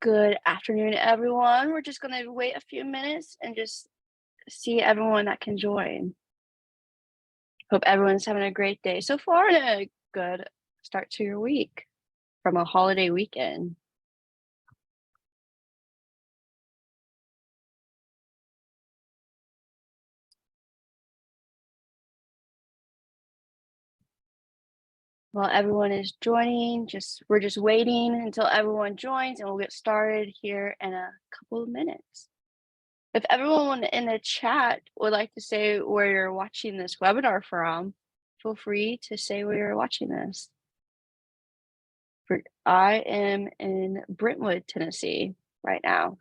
Good afternoon, everyone. We're just going to wait a few minutes and just see everyone that can join. Hope everyone's having a great day so far and a good start to your week from a holiday weekend. While everyone is joining, we're just waiting until everyone joins and we'll get started here in a couple of minutes. If everyone in the chat would like to say where you're watching this webinar from, feel free to say where you're watching this. I am in Brentwood, Tennessee right now.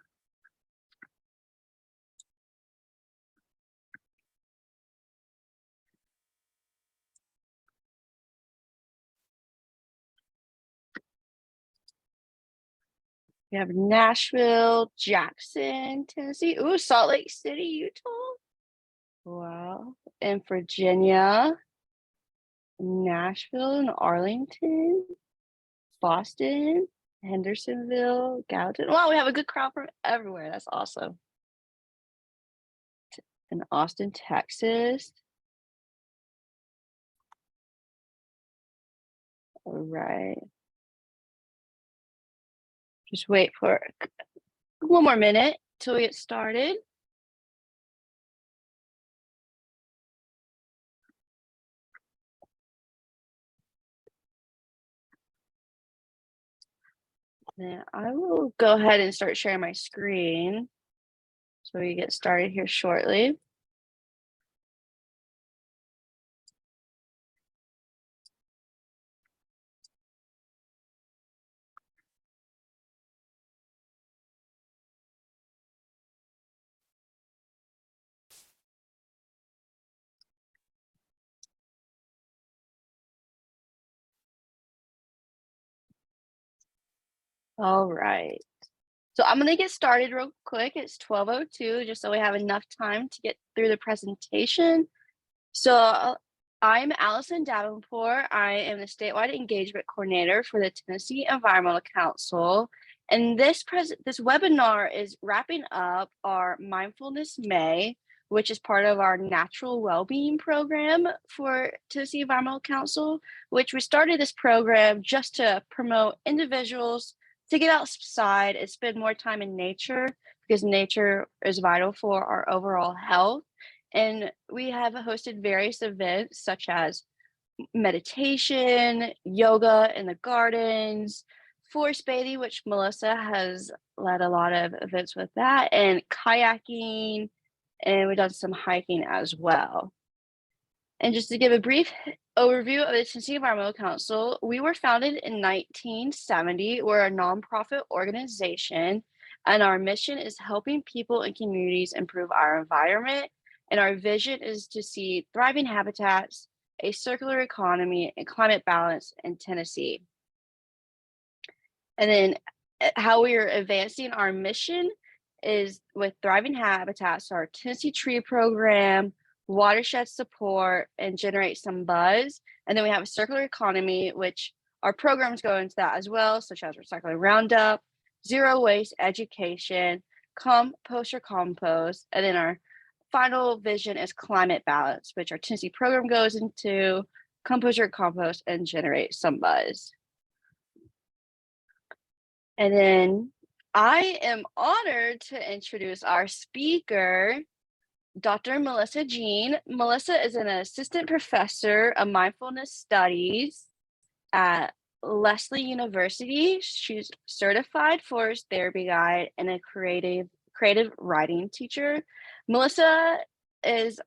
We have Nashville, Jackson, Tennessee. Ooh, Salt Lake City, Utah. Wow. And Virginia, Nashville and Arlington, Boston, Hendersonville, Gallatin. Wow, we have a good crowd from everywhere. That's awesome. In Austin, Texas. All right. Just wait for one more minute till we get started. Then I will go ahead and start sharing my screen so we get started here shortly. All right. So I'm going to get started real quick. It's 12:02, just so we have enough time to get through the presentation. So I'm Allison Davenport. I am the statewide engagement coordinator for the Tennessee Environmental Council. And this webinar is wrapping up our Mindfulness May, which is part of our natural well-being program for Tennessee Environmental Council, which we started this program just to promote individuals to get outside and spend more time in nature, because nature is vital for our overall health. And we have hosted various events such as meditation, yoga in the gardens, forest bathing, which Melissa has led a lot of events with that, and kayaking, and we've done some hiking as well. And just to give a brief overview of the Tennessee Environmental Council, we were founded in 1970. We're a nonprofit organization, and our mission is helping people and communities improve our environment. And our vision is to see thriving habitats, a circular economy, and climate balance in Tennessee. And then how we are advancing our mission is with thriving habitats, our Tennessee Tree Program, watershed support, and generate some buzz. And then we have a circular economy, which our programs go into that as well, such as recycling roundup, zero waste education, compost your compost. And then our final vision is climate balance, which our Tennessee program goes into, compost your compost, and generate some buzz. And then I am honored to introduce our speaker, Dr. Melissa Jean. Melissa is an assistant professor of mindfulness studies at Lesley University. She's certified forest therapy guide and a creative writing teacher. Melissa has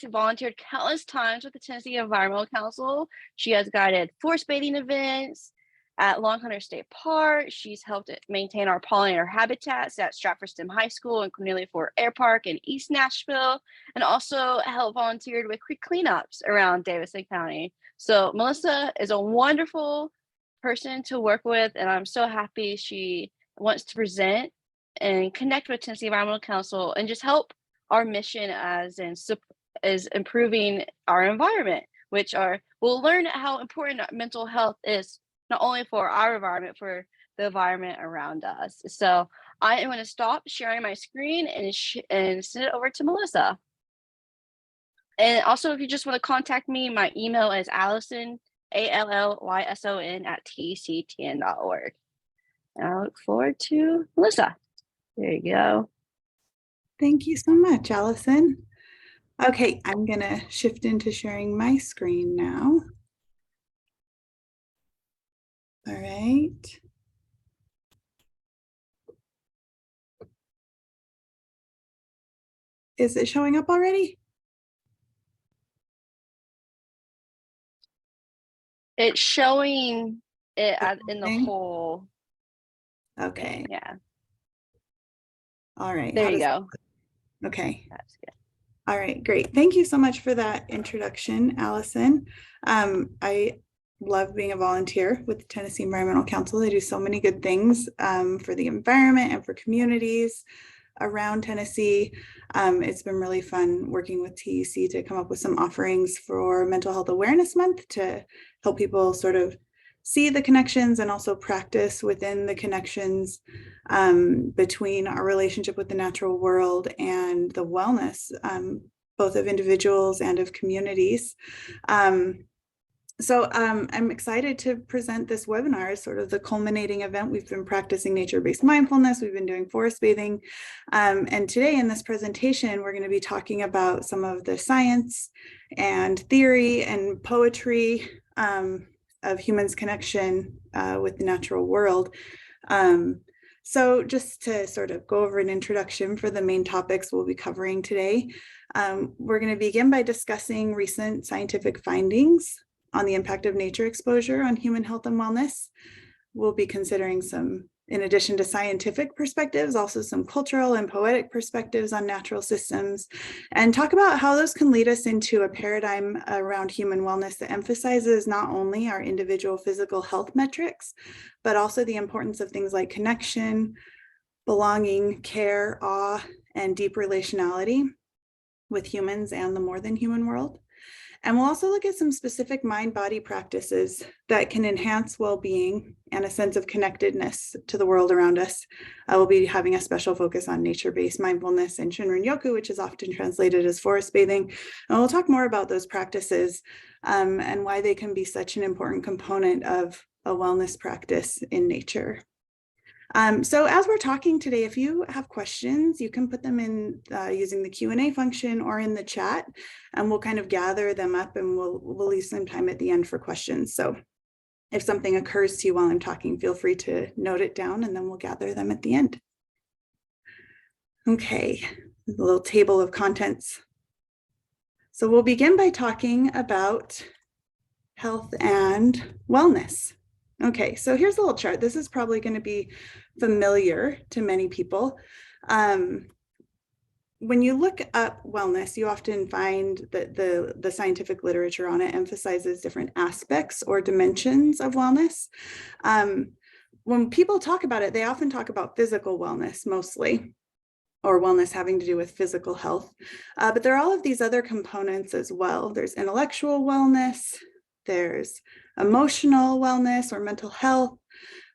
volunteered countless times with the Tennessee Environmental Council. She has guided forest bathing events at Long Hunter State Park. She's helped maintain our pollinator habitats at Stratford STEM High School and Cornelia Ford Air Park in East Nashville, and also helped volunteered with creek cleanups around Davidson County. So Melissa is a wonderful person to work with, and I'm so happy she wants to present and connect with Tennessee Environmental Council and just help our mission is improving our environment, we'll learn how important mental health is, not only for our environment, the environment around us. So I am going to stop sharing my screen and send it over to Melissa. And also, if you just want to contact me, my email is Allison, ALLYSON @tctn.org. And I look forward to Melissa. There you go. Thank you so much, Allison. Okay, I'm going to shift into sharing my screen now. All right. Is it showing up already? It's showing it in the whole. Okay. Thing, yeah. All right. There you go. Okay. That's good. All right, great. Thank you so much for that introduction, Allison. I love being a volunteer with the Tennessee Environmental Council. They do so many good things for the environment and for communities around Tennessee. It's been really fun working with TEC to come up with some offerings for Mental Health Awareness Month to help people sort of see the connections and also practice within the connections between our relationship with the natural world and the wellness, both of individuals and of communities. So I'm excited to present this webinar as sort of the culminating event. We've been practicing nature-based mindfulness. We've been doing forest bathing. And today in this presentation, we're going to be talking about some of the science and theory and poetry of humans' connection with the natural world. So just to sort of go over an introduction for the main topics we'll be covering today, we're going to begin by discussing recent scientific findings on the impact of nature exposure on human health and wellness. We'll be considering some, in addition to scientific perspectives, also some cultural and poetic perspectives on natural systems, and talk about how those can lead us into a paradigm around human wellness that emphasizes not only our individual physical health metrics, but also the importance of things like connection, belonging, care, awe, and deep relationality with humans and the more than human world. And we'll also look at some specific mind-body practices that can enhance well-being and a sense of connectedness to the world around us. We'll be having a special focus on nature-based mindfulness and Shinrin-Yoku, which is often translated as forest bathing. And we'll talk more about those practices and why they can be such an important component of a wellness practice in nature. So as we're talking today, if you have questions, you can put them in using the Q&A function or in the chat, and we'll kind of gather them up and we'll leave some time at the end for questions. So if something occurs to you while I'm talking, feel free to note it down and then we'll gather them at the end. Okay, a little table of contents. So we'll begin by talking about health and wellness. Okay, so here's a little chart. This is probably going to be familiar to many people. When you look up wellness, you often find that the scientific literature on it emphasizes different aspects or dimensions of wellness. When people talk about it, they often talk about physical wellness mostly, or wellness having to do with physical health. But there are all of these other components as well. There's intellectual wellness, there's emotional wellness or mental health,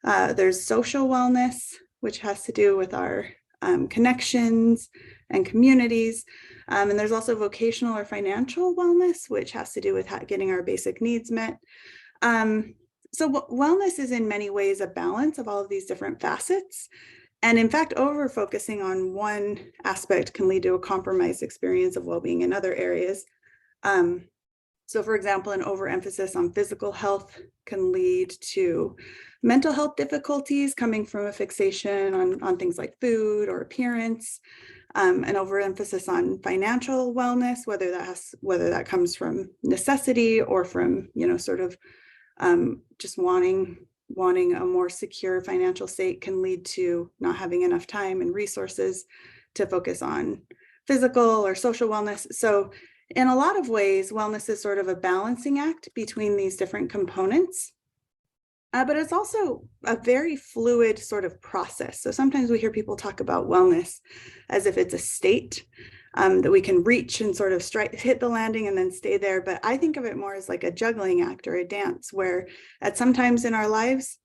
there's social wellness, which has to do with our connections and communities. And there's also vocational or financial wellness, which has to do with getting our basic needs met. So wellness is in many ways a balance of all of these different facets. And in fact, over-focusing on one aspect can lead to a compromised experience of well-being in other areas. So for example, an overemphasis on physical health can lead to mental health difficulties coming from a fixation on things like food or appearance. An overemphasis on financial wellness, whether that comes from necessity or from, sort of just wanting a more secure financial state, can lead to not having enough time and resources to focus on physical or social wellness. So in a lot of ways, wellness is sort of a balancing act between these different components, but it's also a very fluid sort of process. So sometimes we hear people talk about wellness as if it's a state that we can reach and sort of hit the landing and then stay there. But I think of it more as like a juggling act or a dance, where at some times in our lives,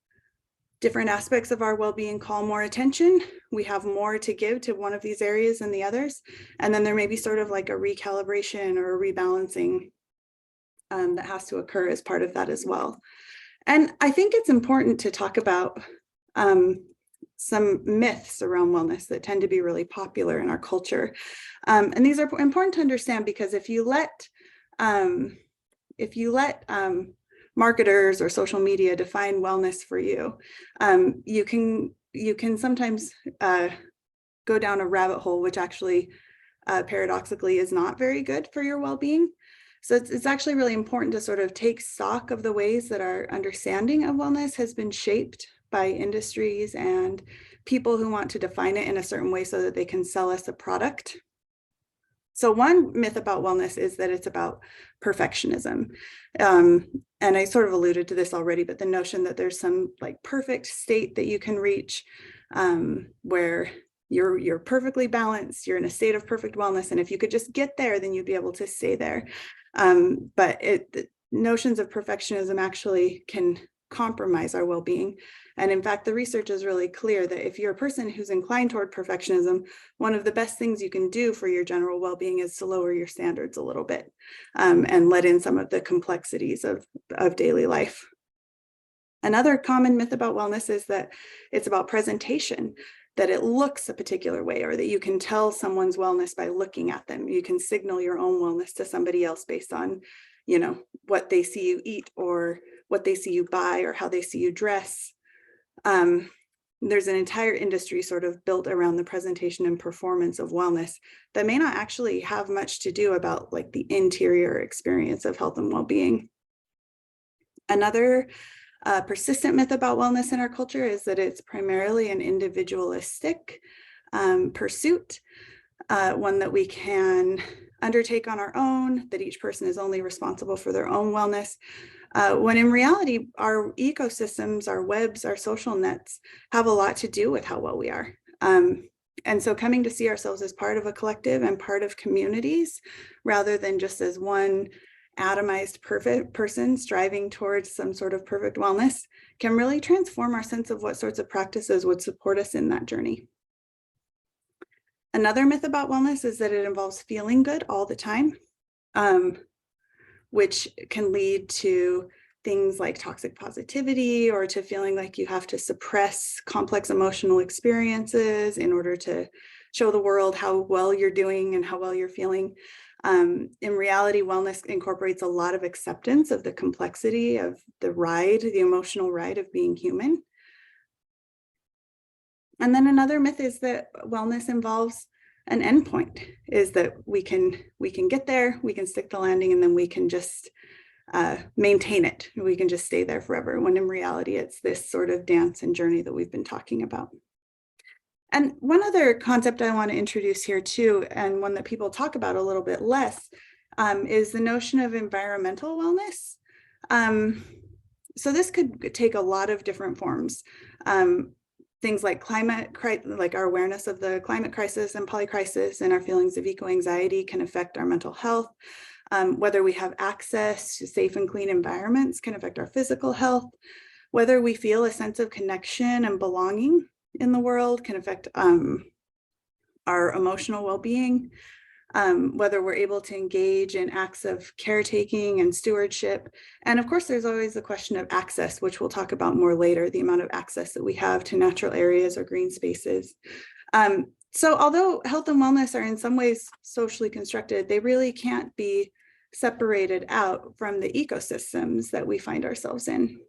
different aspects of our well-being call more attention. We have more to give to one of these areas than the others. And then there may be sort of like a recalibration or a rebalancing that has to occur as part of that as well. And I think it's important to talk about some myths around wellness that tend to be really popular in our culture. And these are important to understand because if you let marketers or social media define wellness for you, you can sometimes go down a rabbit hole, which actually paradoxically is not very good for your well-being. So it's actually really important to sort of take stock of the ways that our understanding of wellness has been shaped by industries and people who want to define it in a certain way so that they can sell us a product. So one myth about wellness is that it's about perfectionism. And I sort of alluded to this already, but the notion that there's some like perfect state that you can reach where you're perfectly balanced, you're in a state of perfect wellness. And if you could just get there, then you'd be able to stay there. But the notions of perfectionism actually can compromise our well-being. And in fact, the research is really clear that if you're a person who's inclined toward perfectionism, one of the best things you can do for your general well-being is to lower your standards a little bit and let in some of the complexities of daily life. Another common myth about wellness is that it's about presentation, that it looks a particular way, or that you can tell someone's wellness by looking at them. You can signal your own wellness to somebody else based on, what they see you eat or what they see you buy or how they see you dress. There's an entire industry sort of built around the presentation and performance of wellness that may not actually have much to do about like the interior experience of health and well-being. Another persistent myth about wellness in our culture is that it's primarily an individualistic pursuit, one that we can undertake on our own, that each person is only responsible for their own wellness, when in reality, our ecosystems, our webs, our social nets have a lot to do with how well we are. And so coming to see ourselves as part of a collective and part of communities, rather than just as one atomized perfect person striving towards some sort of perfect wellness, can really transform our sense of what sorts of practices would support us in that journey. Another myth about wellness is that it involves feeling good all the time, which can lead to things like toxic positivity or to feeling like you have to suppress complex emotional experiences in order to show the world how well you're doing and how well you're feeling. In reality, wellness incorporates a lot of acceptance of the complexity of the emotional ride of being human. And then another myth is that wellness involves an endpoint, is that we can get there, we can stick the landing, and then we can just maintain it. We can just stay there forever, when in reality, it's this sort of dance and journey that we've been talking about. And one other concept I want to introduce here too, and one that people talk about a little bit less, is the notion of environmental wellness. So this could take a lot of different forms. Things like like our awareness of the climate crisis and polycrisis and our feelings of eco-anxiety can affect our mental health. Whether we have access to safe and clean environments can affect our physical health. Whether we feel a sense of connection and belonging in the world can affect our emotional well-being. Whether we're able to engage in acts of caretaking and stewardship. And of course, there's always the question of access, which we'll talk about more later, the amount of access that we have to natural areas or green spaces. So although health and wellness are in some ways socially constructed, they really can't be separated out from the ecosystems that we find ourselves in.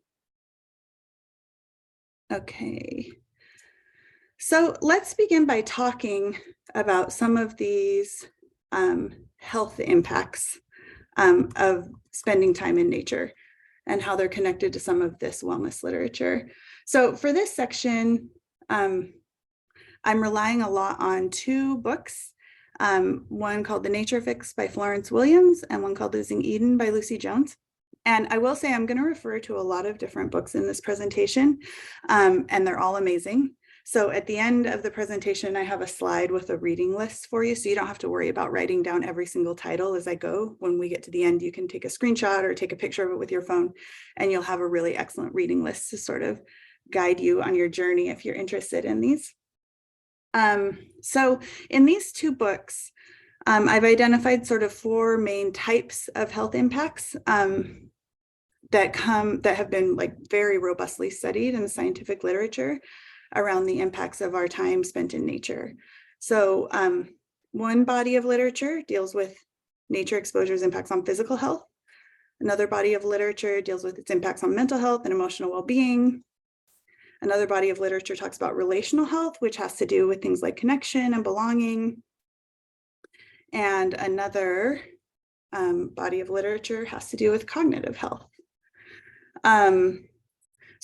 Okay. So let's begin by talking about some of these health impacts of spending time in nature and how they're connected to some of this wellness literature. So for this section, I'm relying a lot on two books, one called The Nature Fix by Florence Williams and one called Losing Eden by Lucy Jones. And I will say I'm going to refer to a lot of different books in this presentation, and they're all amazing. So at the end of the presentation, I have a slide with a reading list for you, so you don't have to worry about writing down every single title as I go. When we get to the end, you can take a screenshot or take a picture of it with your phone, and you'll have a really excellent reading list to sort of guide you on your journey if you're interested in these. So in these two books, I've identified sort of 4 main types of health impacts that have been like very robustly studied in the scientific literature around the impacts of our time spent in nature. So one body of literature deals with nature exposure's impacts on physical health. Another body of literature deals with its impacts on mental health and emotional well-being. Another body of literature talks about relational health, which has to do with things like connection and belonging. And another body of literature has to do with cognitive health.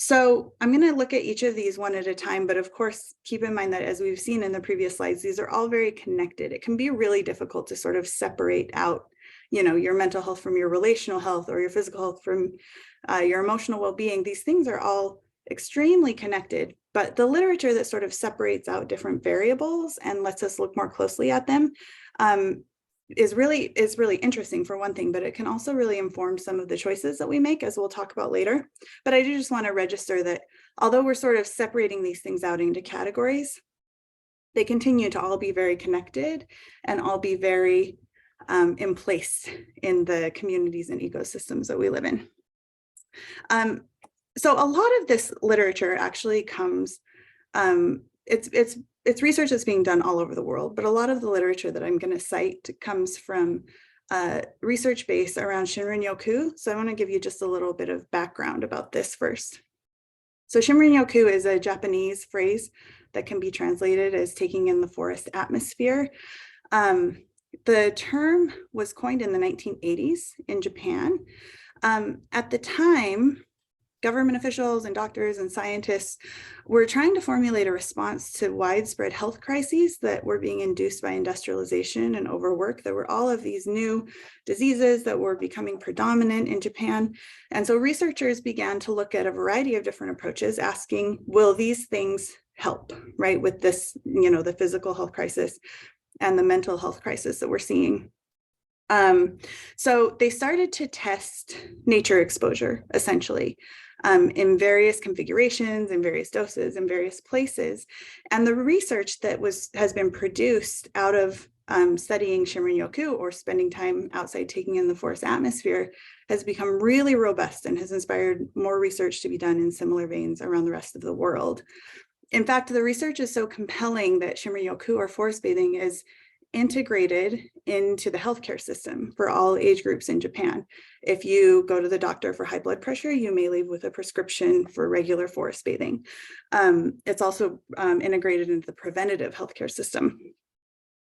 So I'm going to look at each of these one at a time, but of course, keep in mind that as we've seen in the previous slides, these are all very connected. It can be really difficult to sort of separate out, your mental health from your relational health or your physical health from your emotional well-being. These things are all extremely connected, but the literature that sort of separates out different variables and lets us look more closely at them is really interesting for one thing, but it can also really inform some of the choices that we make, as we'll talk about later. But I do just want to register that although we're sort of separating these things out into categories, they continue to all be very connected and all be very in place in the communities and ecosystems that we live in. So a lot of this literature actually comes, it's research that's being done all over the world, but a lot of the literature that I'm going to cite comes from research base around Shinrin-Yoku. So I want to give you just a little bit of background about this first. So Shinrin-Yoku is a Japanese phrase that can be translated as taking in the forest atmosphere. The term was coined in the 1980s in Japan. At the time, government officials and doctors and scientists were trying to formulate a response to widespread health crises that were being induced by industrialization and overwork. There were all of these new diseases that were becoming predominant in Japan. And so researchers began to look at a variety of different approaches, asking, will these things help, right, with this, the physical health crisis and the mental health crisis that we're seeing. So they started to test nature exposure, essentially, in various configurations, in various doses, in various places. And the research that has been produced out of studying Shinrin-Yoku, or spending time outside taking in the forest atmosphere, has become really robust and has inspired more research to be done in similar veins around the rest of the world. In fact, the research is so compelling that Shinrin-Yoku, or forest bathing, is integrated into the healthcare system for all age groups in Japan. If you go to the doctor for high blood pressure, you may leave with a prescription for regular forest bathing. It's also integrated into the preventative healthcare system.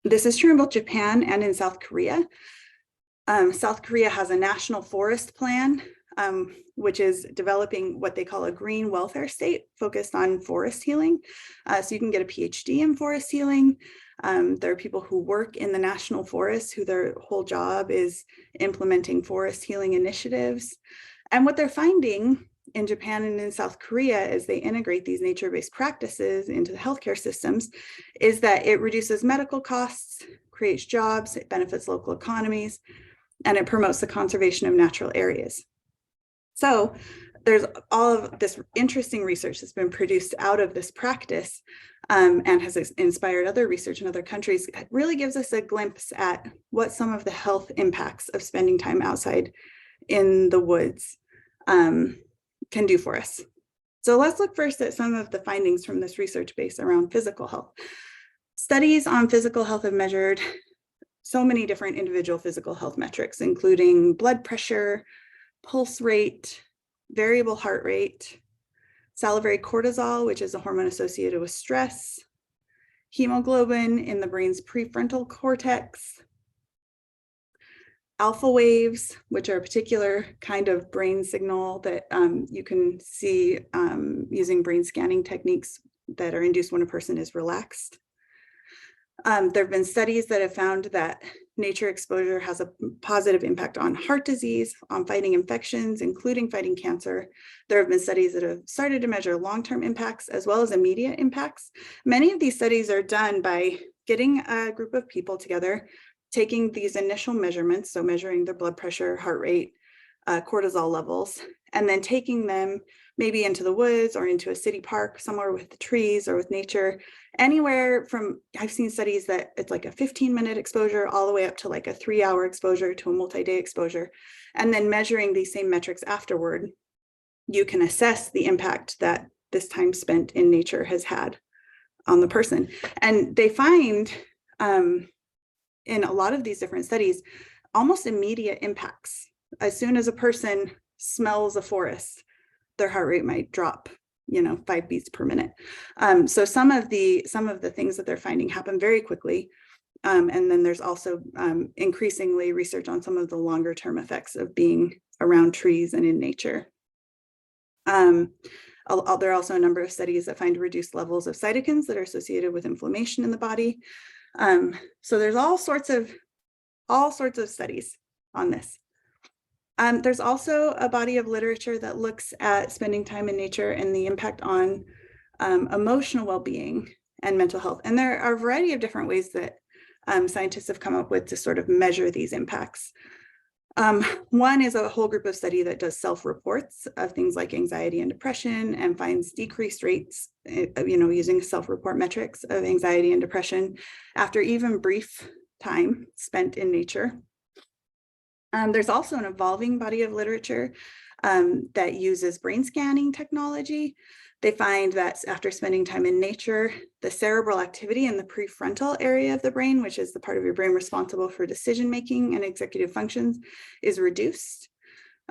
This is true in both Japan and in South Korea. South Korea has a national forest plan, which is developing what they call a green welfare state focused on forest healing. So you can get a PhD in forest healing. There are people who work in the national forest who their whole job is implementing forest healing initiatives. And what they're finding in Japan and in South Korea as they integrate these nature-based practices into the healthcare systems is that it reduces medical costs, creates jobs, it benefits local economies, and it promotes the conservation of natural areas. So there's all of this interesting research that's been produced out of this practice and has inspired other research in other countries. It really gives us a glimpse at what some of the health impacts of spending time outside in the woods can do for us. So let's look first at some of the findings from this research base around physical health. Studies on physical health have measured so many different individual physical health metrics, including blood pressure, pulse rate, variable heart rate, salivary cortisol, which is a hormone associated with stress, hemoglobin in the brain's prefrontal cortex, alpha waves, which are a particular kind of brain signal that you can see using brain scanning techniques that are induced when a person is relaxed. There have been studies that have found that nature exposure has a positive impact on heart disease, on fighting infections, including fighting cancer. There have been studies that have started to measure long-term impacts as well as immediate impacts. Many of these studies are done by getting a group of people together, taking these initial measurements, so measuring their blood pressure, heart rate, cortisol levels, and then taking them maybe into the woods or into a city park, somewhere with the trees or with nature, anywhere from, I've seen studies that it's like a 15-minute exposure all the way up to like a 3-hour exposure to a multi-day exposure. And then measuring these same metrics afterward, you can assess the impact that this time spent in nature has had on the person. And they find in a lot of these different studies, almost immediate impacts. As soon as a person smells a forest, their heart rate might drop, 5 beats per minute. So some of the things that they're finding happen very quickly. And then there's also increasingly research on some of the longer term effects of being around trees and in nature. There are also a number of studies that find reduced levels of cytokines that are associated with inflammation in the body. So there's all sorts of studies on this. There's also a body of literature that looks at spending time in nature and the impact on emotional well-being and mental health. And there are a variety of different ways that scientists have come up with to sort of measure these impacts. One is a whole group of study that does self-reports of things like anxiety and depression and finds decreased rates, using self-report metrics of anxiety and depression after even brief time spent in nature. There's also an evolving body of literature that uses brain scanning technology. They find that after spending time in nature, the cerebral activity in the prefrontal area of the brain, which is the part of your brain responsible for decision-making and executive functions, is reduced.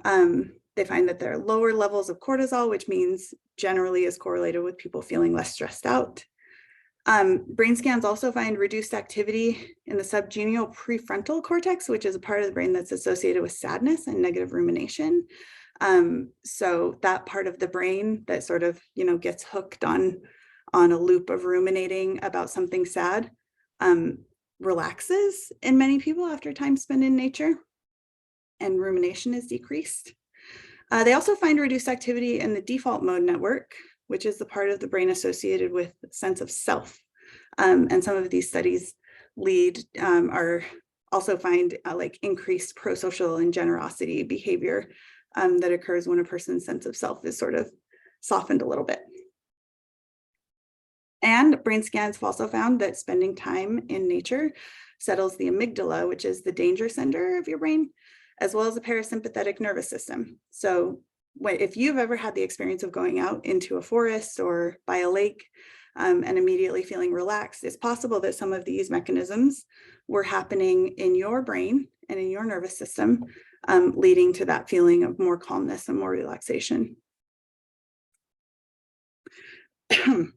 They find that there are lower levels of cortisol, which means generally is correlated with people feeling less stressed out. Brain scans also find reduced activity in the subgenual prefrontal cortex, which is a part of the brain that's associated with sadness and negative rumination. So that part of the brain that sort of, gets hooked on a loop of ruminating about something sad, relaxes in many people after time spent in nature, and rumination is decreased. They also find reduced activity in the default mode network, which is the part of the brain associated with sense of self. And some of these studies are also find like increased prosocial and generosity behavior that occurs when a person's sense of self is sort of softened a little bit. And brain scans have also found that spending time in nature settles the amygdala, which is the danger center of your brain, as well as the parasympathetic nervous system. So if you've ever had the experience of going out into a forest or by a lake and immediately feeling relaxed, it's possible that some of these mechanisms were happening in your brain and in your nervous system, leading to that feeling of more calmness and more relaxation.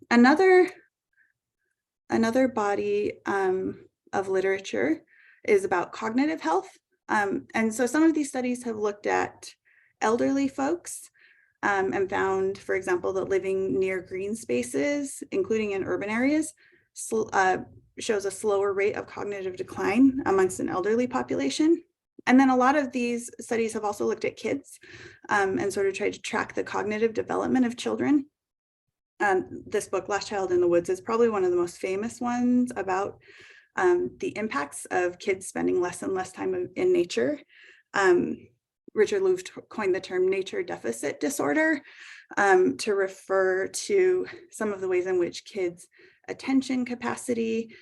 Another body of literature is about cognitive health. And so some of these studies have looked at elderly folks and found, for example, that living near green spaces, including in urban areas, shows a slower rate of cognitive decline amongst an elderly population. And then a lot of these studies have also looked at kids and sort of tried to track the cognitive development of children. This book, Last Child in the Woods, is probably one of the most famous ones about the impacts of kids spending less and less time in nature. Richard Louv coined the term nature deficit disorder to refer to some of the ways in which kids' attention capacity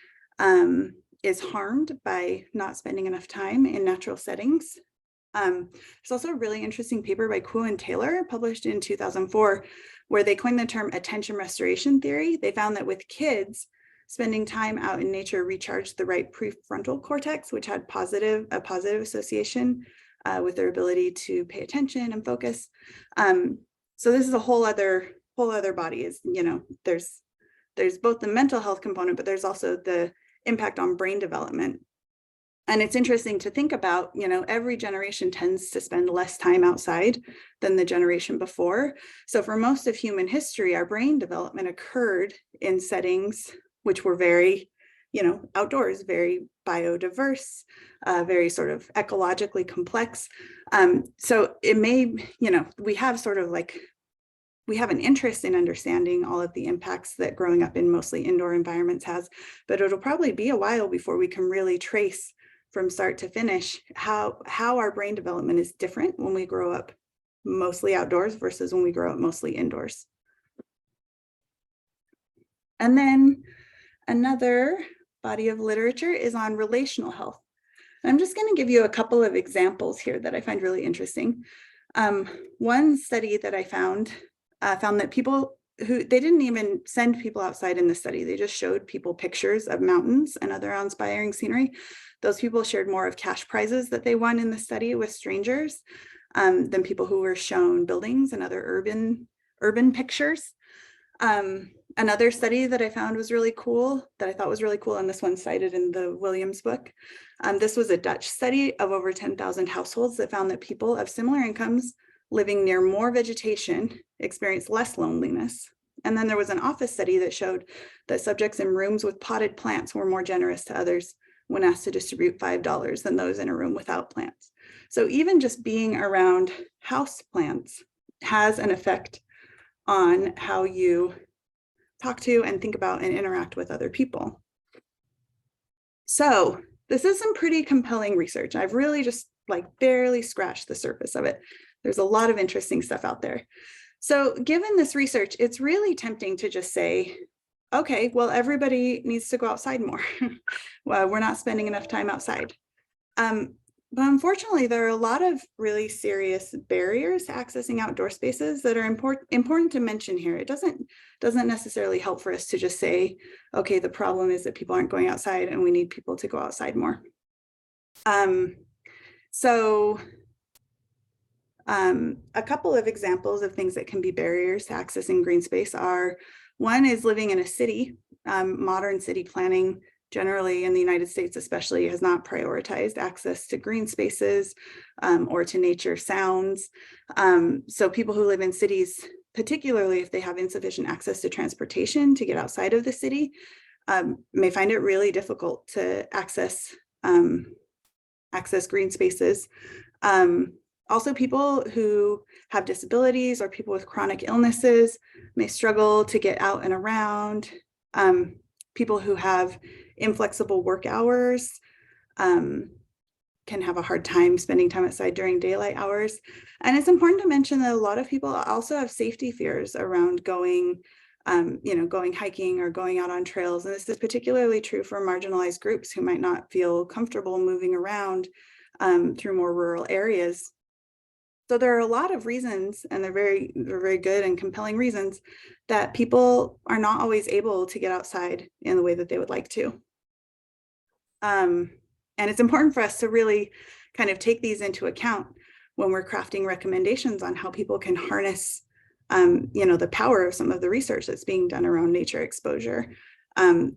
is harmed by not spending enough time in natural settings. There's also a really interesting paper by Kuo and Taylor published in 2004, where they coined the term attention restoration theory. They found that with kids, spending time out in nature recharged the right prefrontal cortex, which had a positive association with their ability to pay attention and focus. So this is a whole other body. Is there's both the mental health component, but there's also the impact on brain development. And it's interesting to think about, every generation tends to spend less time outside than the generation before. So for most of human history, our brain development occurred in settings which were very, outdoors, very biodiverse, very sort of ecologically complex. So it may, we have an interest in understanding all of the impacts that growing up in mostly indoor environments has, but it'll probably be a while before we can really trace from start to finish how our brain development is different when we grow up mostly outdoors versus when we grow up mostly indoors. And then another body of literature is on relational health. I'm just going to give you a couple of examples here that I find really interesting. One study that I found that people they didn't even send people outside in the study. They just showed people pictures of mountains and other inspiring scenery. Those people shared more of cash prizes that they won in the study with strangers than people who were shown buildings and other urban pictures. Another study that I found was really cool, that I thought was really cool, and this one cited in the Williams book. This was a Dutch study of over 10,000 households that found that people of similar incomes living near more vegetation experienced less loneliness. And then there was an office study that showed that subjects in rooms with potted plants were more generous to others when asked to distribute $5 than those in a room without plants. So even just being around house plants has an effect on how you talk to and think about and interact with other people. So this is some pretty compelling research. I've really just barely scratched the surface of it. There's a lot of interesting stuff out there. So given this research, it's really tempting to just say, okay, well, everybody needs to go outside more. Well, we're not spending enough time outside. But unfortunately, there are a lot of really serious barriers to accessing outdoor spaces that are important to mention here. It doesn't necessarily help for us to just say, okay, the problem is that people aren't going outside and we need people to go outside more. A couple of examples of things that can be barriers to accessing green space are, one is living in a city. Modern city planning generally in the United States especially has not prioritized access to green spaces or to nature sounds. So people who live in cities, particularly if they have insufficient access to transportation to get outside of the city, may find it really difficult to access green spaces. Also, people who have disabilities or people with chronic illnesses may struggle to get out and around. People who have inflexible work hours can have a hard time spending time outside during daylight hours. And it's important to mention that a lot of people also have safety fears around going hiking or going out on trails. And this is particularly true for marginalized groups who might not feel comfortable moving around through more rural areas. So there are a lot of reasons, and they're very good and compelling reasons, that people are not always able to get outside in the way that they would like to. And it's important for us to really kind of take these into account when we're crafting recommendations on how people can harness, the power of some of the research that's being done around nature exposure,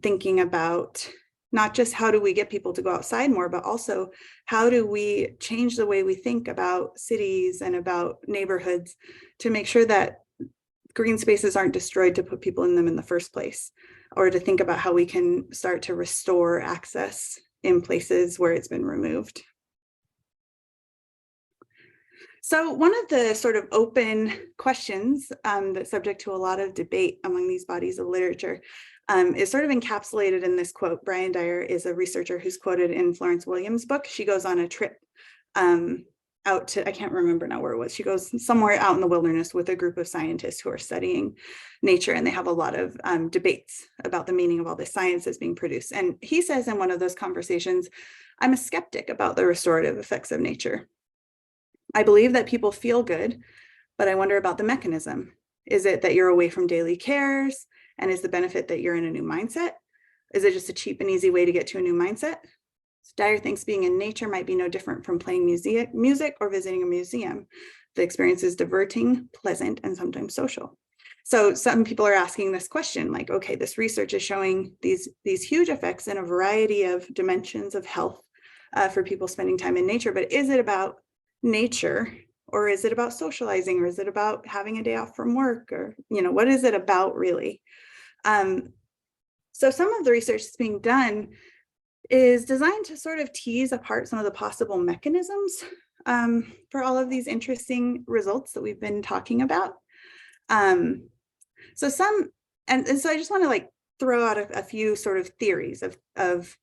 thinking about not just how do we get people to go outside more, but also how do we change the way we think about cities and about neighborhoods to make sure that green spaces aren't destroyed to put people in them in the first place, or to think about how we can start to restore access in places where it's been removed. So one of the sort of open questions that's subject to a lot of debate among these bodies of literature is sort of encapsulated in this quote. Brian Dyer is a researcher who's quoted in Florence Williams' book. She goes on a trip out to, I can't remember now where it was. She goes somewhere out in the wilderness with a group of scientists who are studying nature, and they have a lot of debates about the meaning of all this science that's being produced. And he says in one of those conversations, "I'm a skeptic about the restorative effects of nature. I believe that people feel good, but I wonder about the mechanism. Is it that you're away from daily cares? And is the benefit that you're in a new mindset? Is it just a cheap and easy way to get to a new mindset?" So Dyer thinks being in nature might be no different from playing music or visiting a museum. The experience is diverting, pleasant, and sometimes social. So some people are asking this question, like, okay, this research is showing these huge effects in a variety of dimensions of health for people spending time in nature, but is it about nature, or is it about socializing, or is it about having a day off from work, or what is it about really? So some of the research that's being done is designed to sort of tease apart some of the possible mechanisms for all of these interesting results that we've been talking about. So I just want to throw out a few sort of theories of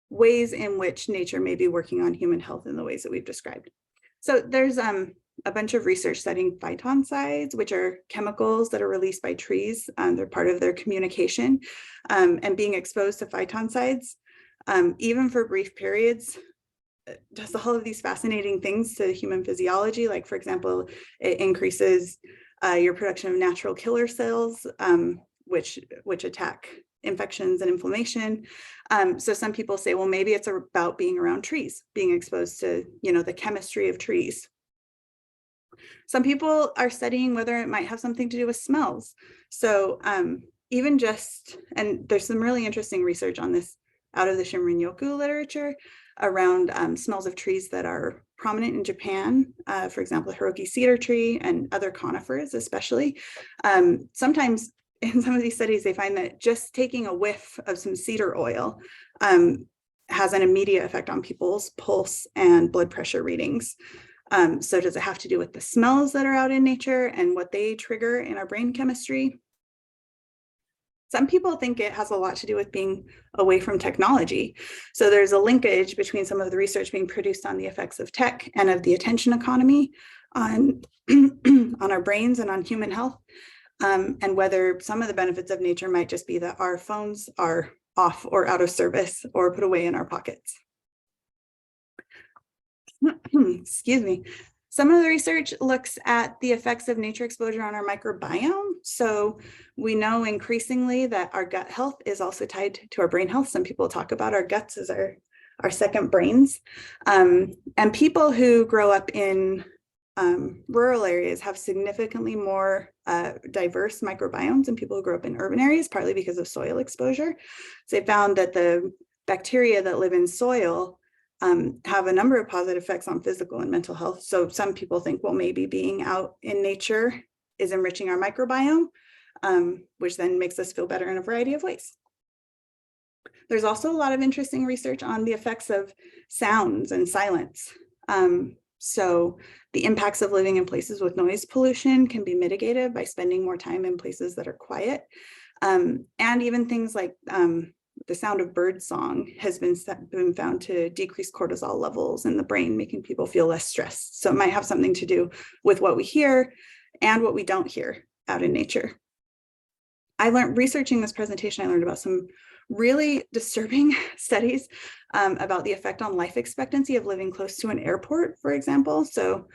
ways in which nature may be working on human health in the ways that we've described. So there's a bunch of research studying phytoncides, which are chemicals that are released by trees. They're part of their communication, and being exposed to phytoncides, even for brief periods, does all of these fascinating things to human physiology. Like, for example, it increases your production of natural killer cells, which attack infections and inflammation. So some people say, well, maybe it's about being around trees, being exposed to, the chemistry of trees. Some people are studying whether it might have something to do with smells. So even just, and there's some really interesting research on this out of the Shinrin-Yoku literature around smells of trees that are prominent in Japan, for example, the Hiroki cedar tree and other conifers especially. Sometimes in some of these studies, they find that just taking a whiff of some cedar oil has an immediate effect on people's pulse and blood pressure readings. So does it have to do with the smells that are out in nature and what they trigger in our brain chemistry? Some people think it has a lot to do with being away from technology. So there's a linkage between some of the research being produced on the effects of tech and of the attention economy on, on our brains and on human health, and whether some of the benefits of nature might just be that our phones are off or out of service or put away in our pockets. Excuse me. Some of the research looks at the effects of nature exposure on our microbiome. So we know increasingly that our gut health is also tied to our brain health. Some people talk about our guts as our second brains. And people who grow up in rural areas have significantly more diverse microbiomes than people who grow up in urban areas, partly because of soil exposure. So they found that the bacteria that live in soil have a number of positive effects on physical and mental health. So some people think, well, maybe being out in nature is enriching our microbiome, which then makes us feel better in a variety of ways. There's also a lot of interesting research on the effects of sounds and silence. So the impacts of living in places with noise pollution can be mitigated by spending more time in places that are quiet. And even things like the sound of bird song has been found to decrease cortisol levels in the brain, making people feel less stressed. So it might have something to do with what we hear and what we don't hear out in nature. I learned, researching this presentation, I learned about some really disturbing studies about the effect on life expectancy of living close to an airport, for example. So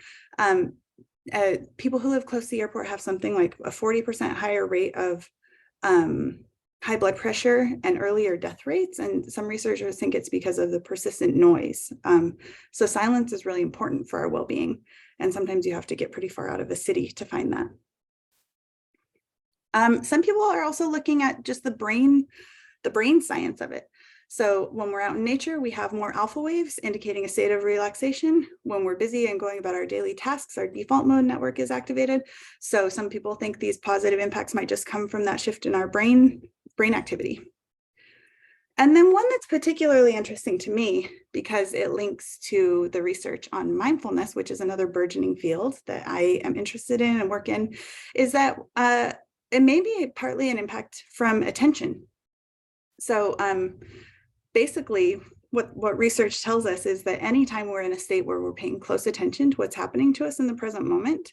people who live close to the airport have something like a 40% higher rate of high blood pressure and earlier death rates. And some researchers think it's because of the persistent noise. So silence is really important for our well-being. And sometimes you have to get pretty far out of the city to find that. Some people are also looking at just the brain science of it. So when we're out in nature, we have more alpha waves indicating a state of relaxation. When we're busy and going about our daily tasks, our default mode network is activated. So some people think these positive impacts might just come from that shift in our brain activity. And then one that's particularly interesting to me, because it links to the research on mindfulness, which is another burgeoning field that I am interested in and work in, is that it may be partly an impact from attention. So basically, what research tells us is that anytime we're in a state where we're paying close attention to what's happening to us in the present moment,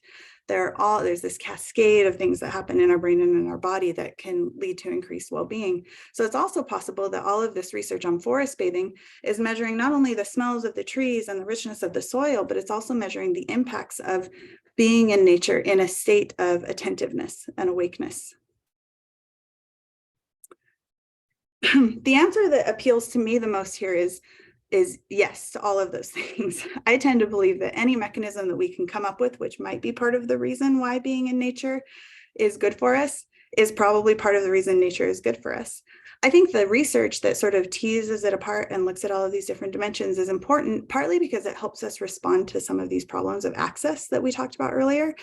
there's this cascade of things that happen in our brain and in our body that can lead to increased well-being. So it's also possible that all of this research on forest bathing is measuring not only the smells of the trees and the richness of the soil, but it's also measuring the impacts of being in nature in a state of attentiveness and awakeness. The answer that appeals to me the most here is yes to all of those things. I tend to believe that any mechanism that we can come up with, which might be part of the reason why being in nature is good for us, is probably part of the reason nature is good for us. I think the research that sort of teases it apart and looks at all of these different dimensions is important, partly because it helps us respond to some of these problems of access that we talked about earlier.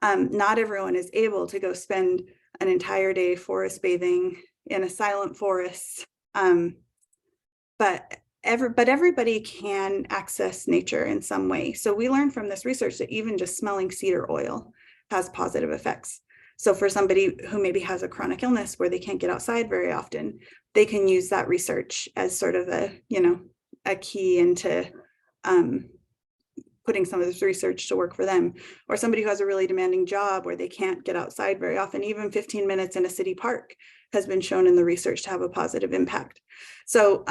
Not everyone is able to go spend an entire day forest bathing in a silent forest, but everybody can access nature in some way. So we learned from this research that even just smelling cedar oil has positive effects. So for somebody who maybe has a chronic illness where they can't get outside very often, they can use that research as sort of a key into putting some of this research to work for them, or somebody who has a really demanding job where they can't get outside very often. Even 15 minutes in a city park has been shown in the research to have a positive impact. So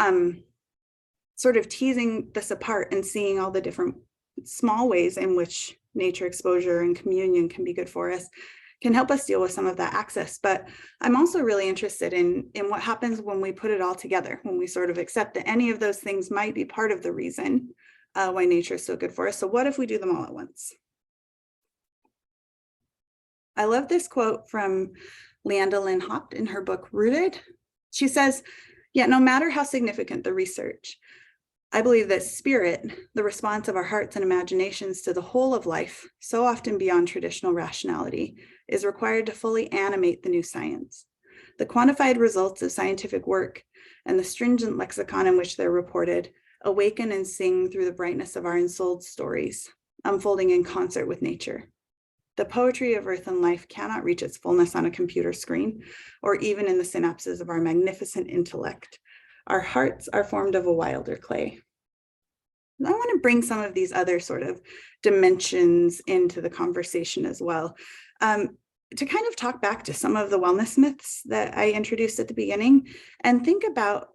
sort of teasing this apart and seeing all the different small ways in which nature exposure and communion can be good for us can help us deal with some of that access. But I'm also really interested in what happens when we put it all together, when we sort of accept that any of those things might be part of the reason why nature is so good for us. So what if we do them all at once? I love this quote from Leanda Lynn Haupt in her book, Rooted. She says, "Yet no matter how significant the research, I believe that spirit, the response of our hearts and imaginations to the whole of life, so often beyond traditional rationality, is required to fully animate the new science. The quantified results of scientific work and the stringent lexicon in which they're reported awaken and sing through the brightness of our ensouled stories, unfolding in concert with nature. The poetry of earth and life cannot reach its fullness on a computer screen, or even in the synapses of our magnificent intellect. Our hearts are formed of a wilder clay." I want to bring some of these other sort of dimensions into the conversation as well, to kind of talk back to some of the wellness myths that I introduced at the beginning, and think about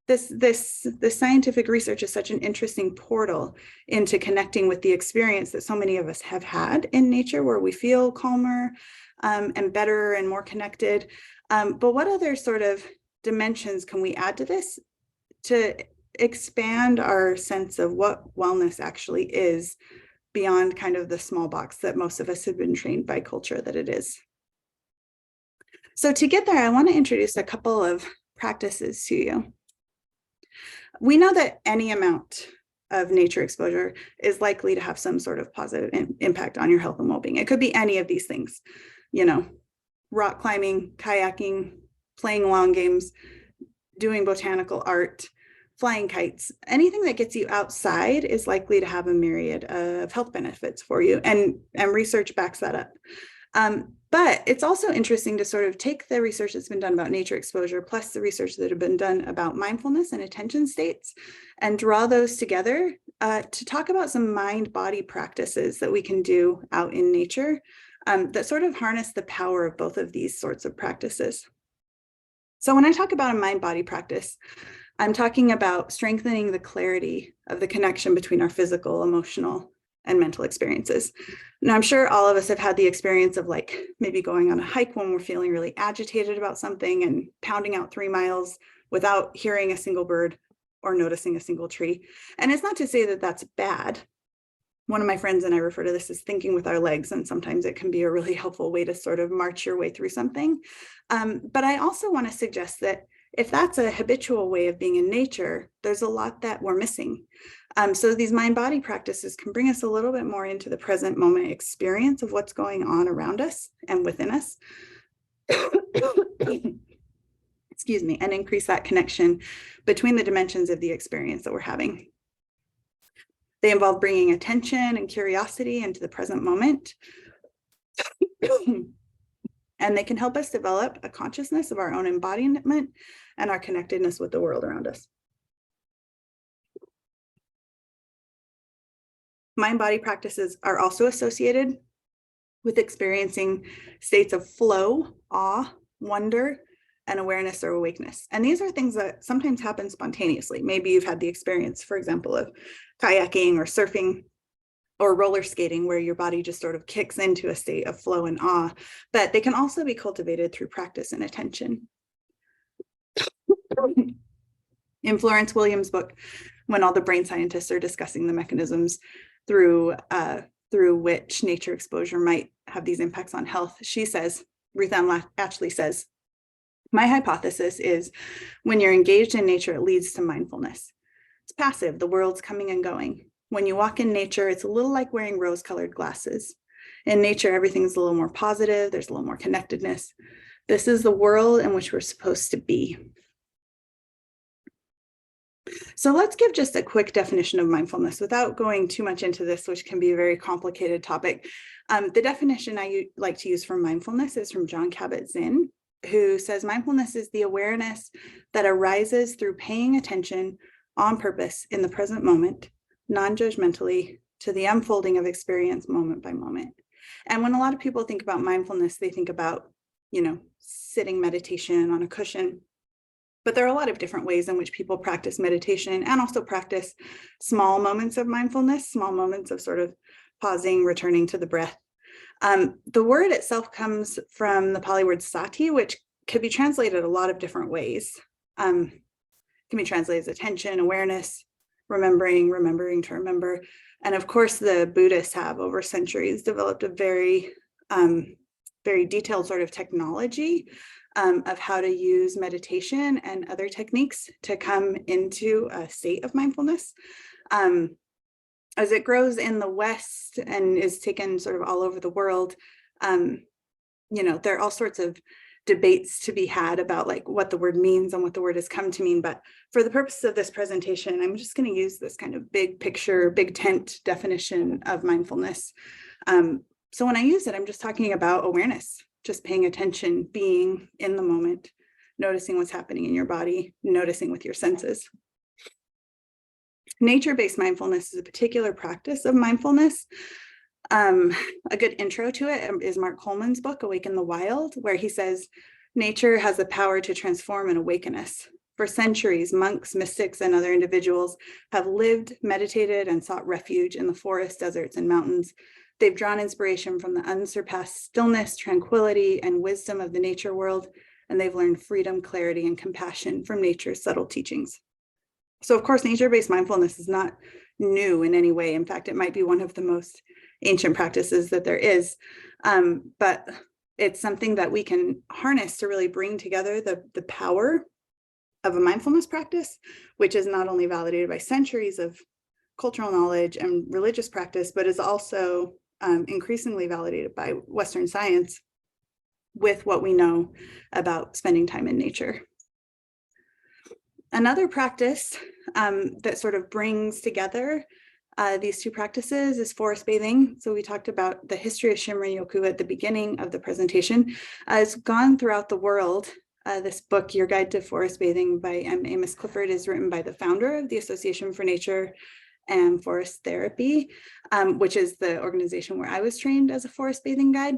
this scientific research is such an interesting portal into connecting with the experience that so many of us have had in nature, where we feel calmer and better and more connected. But what other sort of dimensions can we add to this to expand our sense of what wellness actually is beyond kind of the small box that most of us have been trained by culture that it is? So to get there, I want to introduce a couple of practices to you. We know that any amount of nature exposure is likely to have some sort of positive impact on your health and well-being. It could be any of these things, rock climbing, kayaking, playing long games, doing botanical art, flying kites. Anything that gets you outside is likely to have a myriad of health benefits for you, and research backs that up. But it's also interesting to sort of take the research that's been done about nature exposure, plus the research that have been done about mindfulness and attention states, and draw those together to talk about some mind-body practices that we can do out in nature that sort of harness the power of both of these sorts of practices. So when I talk about a mind-body practice, I'm talking about strengthening the clarity of the connection between our physical, emotional, and mental experiences. Now, I'm sure all of us have had the experience of maybe going on a hike when we're feeling really agitated about something and pounding out 3 miles without hearing a single bird or noticing a single tree. And it's not to say that that's bad. One of my friends and I refer to this as thinking with our legs, and sometimes it can be a really helpful way to sort of march your way through something. But I also want to suggest that if that's a habitual way of being in nature, there's a lot that we're missing. So these mind-body practices can bring us a little bit more into the present moment experience of what's going on around us and within us. Excuse me, and increase that connection between the dimensions of the experience that we're having. They involve bringing attention and curiosity into the present moment. And they can help us develop a consciousness of our own embodiment and our connectedness with the world around us. Mind-body practices are also associated with experiencing states of flow, awe, wonder, and awareness or awakeness. And these are things that sometimes happen spontaneously. Maybe you've had the experience, for example, of kayaking or surfing or roller skating, where your body just sort of kicks into a state of flow and awe, but they can also be cultivated through practice and attention. In Florence Williams' book, when all the brain scientists are discussing the mechanisms through which nature exposure might have these impacts on health, she says, Ruth Ann Ashley says, "My hypothesis is when you're engaged in nature, it leads to mindfulness. It's passive, the world's coming and going. When you walk in nature, it's a little like wearing rose-colored glasses. In nature, everything's a little more positive, there's a little more connectedness. This is the world in which we're supposed to be." So let's give just a quick definition of mindfulness without going too much into this, which can be a very complicated topic. The definition I like to use for mindfulness is from Jon Kabat-Zinn, who says mindfulness is the awareness that arises through paying attention on purpose in the present moment, non-judgmentally, to the unfolding of experience moment by moment. And when a lot of people think about mindfulness, they think about, sitting meditation on a cushion. But there are a lot of different ways in which people practice meditation and also practice small moments of mindfulness, small moments of sort of pausing, returning to the breath. The word itself comes from the Pali word sati, which could be translated a lot of different ways. Can be translated as attention, awareness, remembering to remember. And of course, the Buddhists have over centuries developed a very, very detailed sort of technology of how to use meditation and other techniques to come into a state of mindfulness. As it grows in the West and is taken sort of all over the world, there are all sorts of debates to be had about like what the word means and what the word has come to mean. But for the purposes of this presentation, I'm just going to use this kind of big picture, big tent definition of mindfulness. So when I use it, I'm just talking about awareness, just paying attention, being in the moment, noticing what's happening in your body, noticing with your senses. Nature-based mindfulness is a particular practice of mindfulness. A good intro to it is Mark Coleman's book, Awake in the Wild, where he says, nature has the power to transform and awaken us. For centuries, monks, mystics, and other individuals have lived, meditated, and sought refuge in the forests, deserts, and mountains. They've drawn inspiration from the unsurpassed stillness, tranquility, and wisdom of the nature world, and they've learned freedom, clarity, and compassion from nature's subtle teachings. So, of course, nature-based mindfulness is not new in any way. In fact, it might be one of the most ancient practices that there is, but it's something that we can harness to really bring together the power of a mindfulness practice, which is not only validated by centuries of cultural knowledge and religious practice, but is also increasingly validated by Western science with what we know about spending time in nature. Another practice that sort of brings together these two practices is forest bathing. So we talked about the history of Shinrin-Yoku at the beginning of the presentation. It's gone throughout the world. This book, Your Guide to Forest Bathing by M. Amos Clifford, is written by the founder of the Association for Nature and Forest Therapy, which is the organization where I was trained as a forest bathing guide.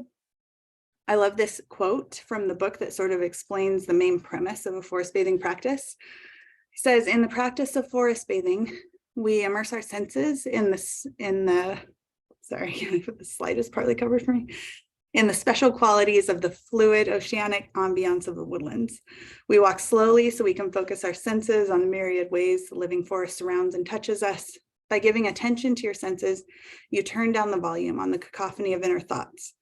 I love this quote from the book that sort of explains the main premise of a forest bathing practice. It says, in the practice of forest bathing, we immerse our senses in the slide is partly covered for me, in the special qualities of the fluid oceanic ambiance of the woodlands. We walk slowly so we can focus our senses on the myriad ways the living forest surrounds and touches us. By giving attention to your senses, you turn down the volume on the cacophony of inner thoughts.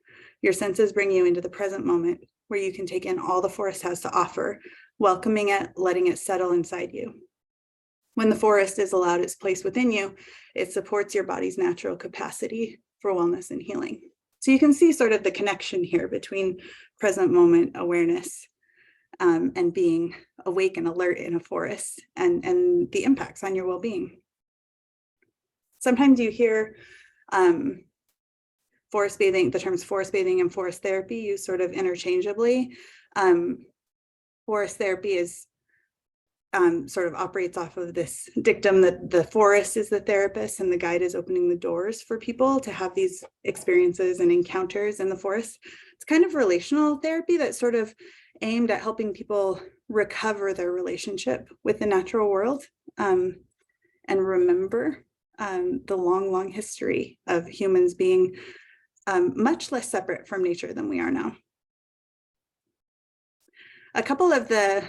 Your senses bring you into the present moment where you can take in all the forest has to offer, welcoming it, letting it settle inside you. When the forest is allowed its place within you, it supports your body's natural capacity for wellness and healing. So you can see sort of the connection here between present moment awareness and being awake and alert in a forest and the impacts on your well-being. Sometimes you hear forest bathing, the terms forest bathing and forest therapy used sort of interchangeably. Forest therapy is sort of operates off of this dictum that the forest is the therapist and the guide is opening the doors for people to have these experiences and encounters in the forest. It's kind of relational therapy that's sort of aimed at helping people recover their relationship with the natural world and remember the long history of humans being much less separate from nature than we are now. A couple of the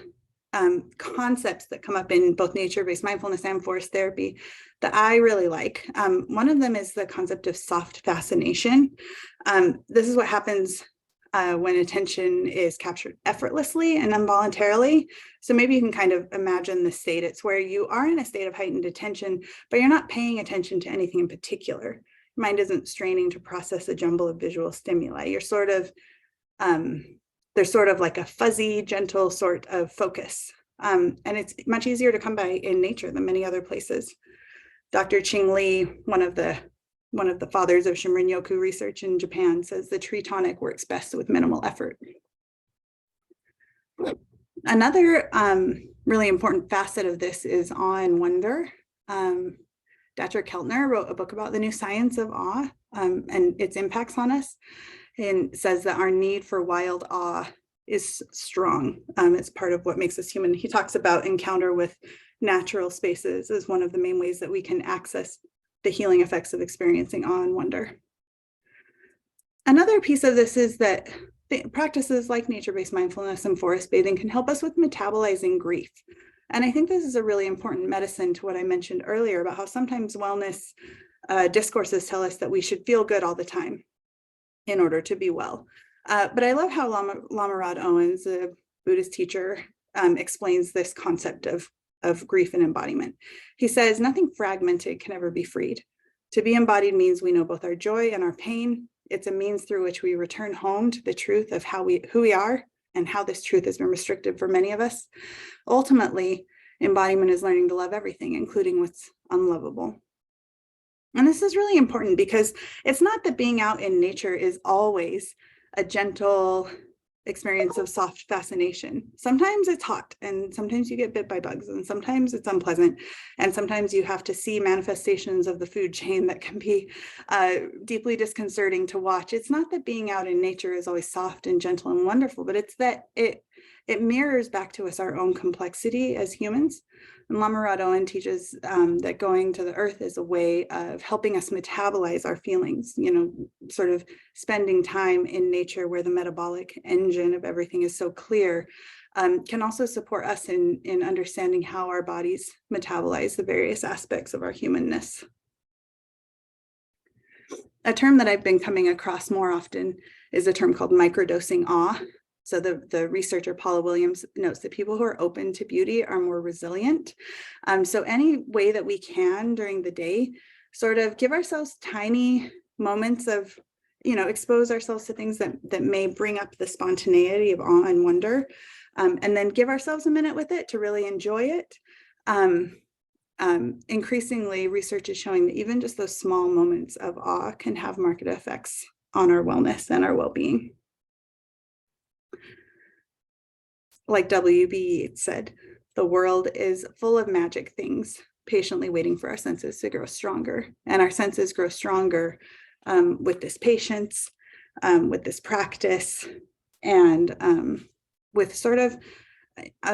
concepts that come up in both nature-based mindfulness and forest therapy that I really like. One of them is the concept of soft fascination. This is what happens when attention is captured effortlessly and involuntarily. So maybe you can kind of imagine the state. It's where you are in a state of heightened attention, but you're not paying attention to anything in particular. Your mind isn't straining to process a jumble of visual stimuli. You're sort of there's sort of like a fuzzy, gentle sort of focus. And it's much easier to come by in nature than many other places. Dr. Ching Lee, one of the fathers of Shinrin-Yoku research in Japan, says the tree tonic works best with minimal effort. Another really important facet of this is awe and wonder. Dr. Keltner wrote a book about the new science of awe and its impacts on us, and says that our need for wild awe is strong. It's part of what makes us human. He talks about encounter with natural spaces as one of the main ways that we can access the healing effects of experiencing awe and wonder. Another piece of this is that practices like nature-based mindfulness and forest bathing can help us with metabolizing grief. And I think this is a really important medicine to what I mentioned earlier about how sometimes wellness discourses tell us that we should feel good all the time in order to be well. But I love how Lama Rod Owens, a Buddhist teacher, explains this concept of grief and embodiment. He says, nothing fragmented can ever be freed. To be embodied means we know both our joy and our pain. It's a means through which we return home to the truth of who we are and how this truth has been restricted for many of us. Ultimately, embodiment is learning to love everything, including what's unlovable. And this is really important because it's not that being out in nature is always a gentle experience of soft fascination. Sometimes it's hot, and sometimes you get bit by bugs, and sometimes it's unpleasant, and sometimes you have to see manifestations of the food chain that can be deeply disconcerting to watch. It's not that being out in nature is always soft and gentle and wonderful, but it's that it mirrors back to us our own complexity as humans. And Lama Rod Owen teaches that going to the earth is a way of helping us metabolize our feelings, sort of spending time in nature where the metabolic engine of everything is so clear, can also support us in understanding how our bodies metabolize the various aspects of our humanness. A term that I've been coming across more often is a term called microdosing awe. So the researcher Paula Williams notes that people who are open to beauty are more resilient. So any way that we can during the day, sort of give ourselves tiny moments of, expose ourselves to things that may bring up the spontaneity of awe and wonder, and then give ourselves a minute with it to really enjoy it. Increasingly, research is showing that even just those small moments of awe can have marked effects on our wellness and our well-being. Like W.B. Yeats said, the world is full of magic things, patiently waiting for our senses to grow stronger. And our senses grow stronger with this patience, with this practice, and with sort of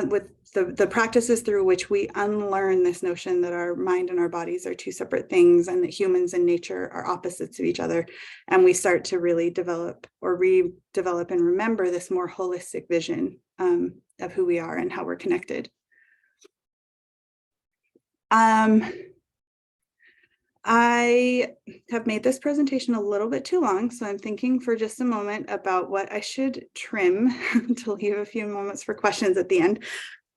with the practices through which we unlearn this notion that our mind and our bodies are two separate things and that humans and nature are opposites of each other. And we start to really develop or redevelop and remember this more holistic vision of who we are and how we're connected. I have made this presentation a little bit too long, so I'm thinking for just a moment about what I should trim to leave a few moments for questions at the end.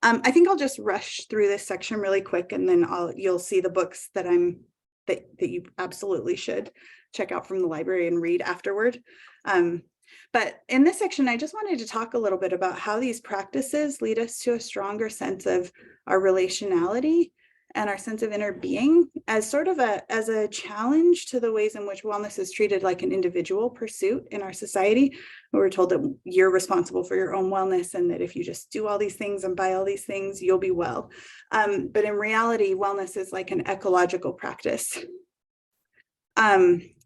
I think I'll just rush through this section really quick, and then you'll see the books that you absolutely should check out from the library and read afterward. But in this section, I just wanted to talk a little bit about how these practices lead us to a stronger sense of our relationality and our sense of inner being as sort of as a challenge to the ways in which wellness is treated like an individual pursuit in our society. We're told that you're responsible for your own wellness and that if you just do all these things and buy all these things, you'll be well. But in reality, wellness is like an ecological practice.